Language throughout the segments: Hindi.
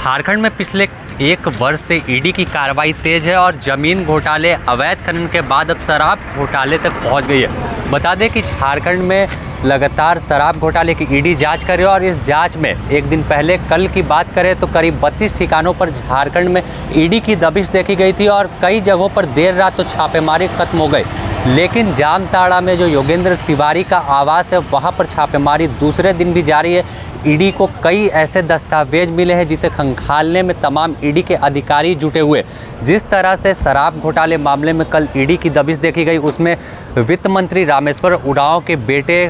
झारखंड में पिछले एक वर्ष से ईडी की कार्रवाई तेज है और जमीन घोटाले, अवैध खनन के बाद अब शराब घोटाले तक पहुंच गई है। बता दें कि झारखंड में लगातार शराब घोटाले की ईडी जांच कर रही है और इस जांच में एक दिन पहले कल की बात करें तो करीब 32 ठिकानों पर झारखंड में ईडी की दबिश देखी गई थी और कई जगहों पर देर रात तो छापेमारी खत्म हो गई। लेकिन जामताड़ा में जो योगेंद्र तिवारी का आवास है वहाँ पर छापेमारी दूसरे दिन भी जारी है। ईडी को कई ऐसे दस्तावेज मिले हैं जिसे खंगालने में तमाम ईडी के अधिकारी जुटे हुए। जिस तरह से शराब घोटाले मामले में कल ईडी की दबिश देखी गई, उसमें वित्त मंत्री रामेश्वर उरांव के बेटे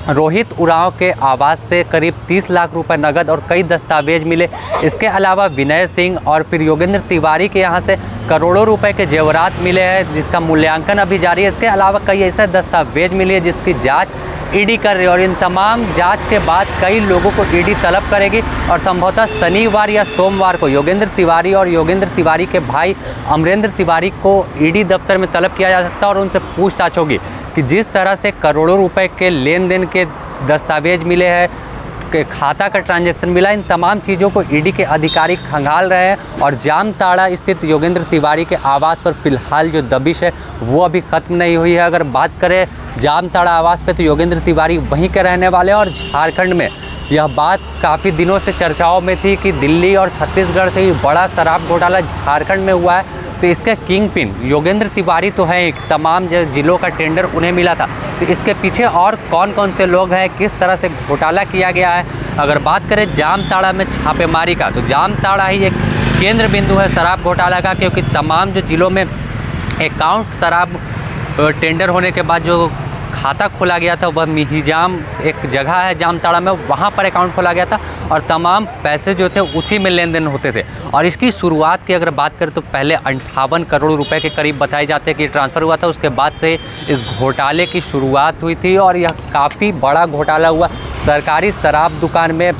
रोहित उरांव के आवास से करीब 30 लाख रुपए नगद और कई दस्तावेज मिले। इसके अलावा विनय सिंह और फिर योगेंद्र तिवारी के यहाँ से करोड़ों रुपए के जेवरात मिले हैं जिसका मूल्यांकन अभी जारी है। इसके अलावा कई ऐसे दस्तावेज मिले हैं जिसकी जांच ईडी कर रही है और इन तमाम जांच के बाद कई लोगों को ईडी तलब करेगी और संभवतः शनिवार या सोमवार को योगेंद्र तिवारी और योगेंद्र तिवारी के भाई अमरेंद्र तिवारी को ईडी दफ्तर में तलब किया जा सकता है और उनसे पूछताछ होगी कि जिस तरह से करोड़ों रुपए के लेन देन के दस्तावेज मिले हैं, खाता का ट्रांजैक्शन मिला, इन तमाम चीज़ों को ईडी के अधिकारी खंगाल रहे हैं। और जामताड़ा स्थित योगेंद्र तिवारी के आवास पर फिलहाल जो दबिश है वो अभी ख़त्म नहीं हुई है। अगर बात करें जामताड़ा आवास पे तो योगेंद्र तिवारी वहीं के रहने वाले हैं और झारखंड में यह बात काफ़ी दिनों से चर्चाओं में थी कि दिल्ली और छत्तीसगढ़ से ही बड़ा शराब घोटाला झारखंड में हुआ है। तो इसके किंग पिन योगेंद्र तिवारी तो हैं, तमाम जिलों का टेंडर उन्हें मिला था। तो इसके पीछे और कौन कौन से लोग हैं, किस तरह से घोटाला किया गया है। अगर बात करें जामताड़ा में छापेमारी का तो जामताड़ा ही एक केंद्र बिंदु है शराब घोटाला का, क्योंकि तमाम जो जिलों में अकाउंट शराब टेंडर होने के बाद जो खाता खोला गया था वह मिहिजाम एक जगह है जामताड़ा में, वहाँ पर अकाउंट खोला गया था और तमाम पैसे जो थे उसी में लेन देन होते थे। और इसकी शुरुआत की अगर बात करें तो पहले 58 करोड़ रुपए के करीब बताए जाते हैं कि ट्रांसफ़र हुआ था। उसके बाद से इस घोटाले की शुरुआत हुई थी और यह काफ़ी बड़ा घोटाला हुआ। सरकारी शराब दुकान में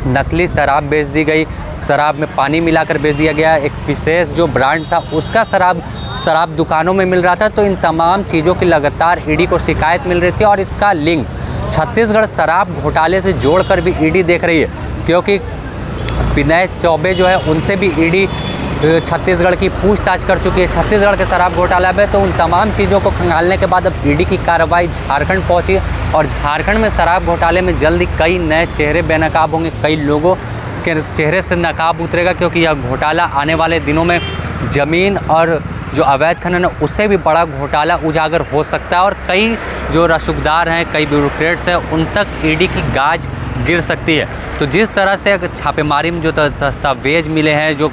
नकली शराब बेच दी गई, शराब में पानी मिलाकर बेच दिया गया। एक विशेष जो ब्रांड था उसका शराब दुकानों में मिल रहा था। तो इन तमाम चीज़ों की लगातार ईडी को शिकायत मिल रही थी और इसका लिंक छत्तीसगढ़ शराब घोटाले से जोड़कर भी ईडी देख रही है, क्योंकि विनय चौबे जो है उनसे भी ईडी छत्तीसगढ़ की पूछताछ कर चुकी है छत्तीसगढ़ के शराब घोटाला में। तो उन तमाम चीज़ों को खंगालने के बाद अब ईडी की कार्रवाई झारखंड पहुंची है और झारखंड में शराब घोटाले में जल्दी कई नए चेहरे बेनकाब होंगे, कई लोगों के चेहरे से नकाब उतरेगा, क्योंकि यह घोटाला आने वाले दिनों में ज़मीन और जो अवैध खनन है उससे भी बड़ा घोटाला उजागर हो सकता है और कई जो रसूखदार हैं, कई ब्यूरोक्रेट्स हैं, उन तक ईडी की गाज गिर सकती है। तो जिस तरह से छापेमारी में जो दस्तावेज मिले हैं, जो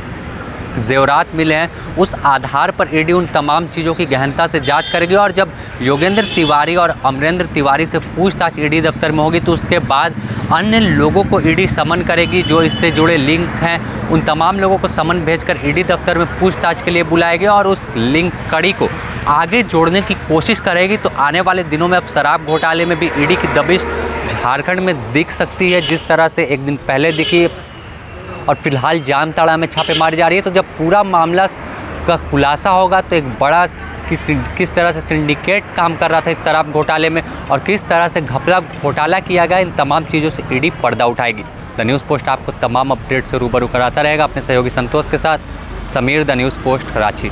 जेवरात मिले हैं, उस आधार पर ईडी उन तमाम चीज़ों की गहनता से जांच करेगी और जब योगेंद्र तिवारी और अमरेंद्र तिवारी से पूछताछ ईडी दफ्तर में होगी तो उसके बाद अन्य लोगों को ईडी समन करेगी जो इससे जुड़े लिंक हैं। उन तमाम लोगों को समन भेजकर ईडी दफ्तर में पूछताछ के लिए बुलाएगी और उस लिंक कड़ी को आगे जोड़ने की कोशिश करेगी। तो आने वाले दिनों में अब शराब घोटाले में भी ईडी की दबिश झारखंड में दिख सकती है, जिस तरह से एक दिन पहले दिखी। और फिलहाल जामताड़ा में छापेमारी जा रही है। तो जब पूरा मामला का खुलासा होगा तो एक बड़ा किस तरह से सिंडिकेट काम कर रहा था इस शराब घोटाले में और किस तरह से घपला घोटाला किया गया, इन तमाम चीज़ों से ईडी पर्दा उठाएगी। द न्यूज़ पोस्ट आपको तमाम अपडेट से रूबरू कराता रहेगा। अपने सहयोगी संतोष के साथ Sameer, the news post, Ranchi.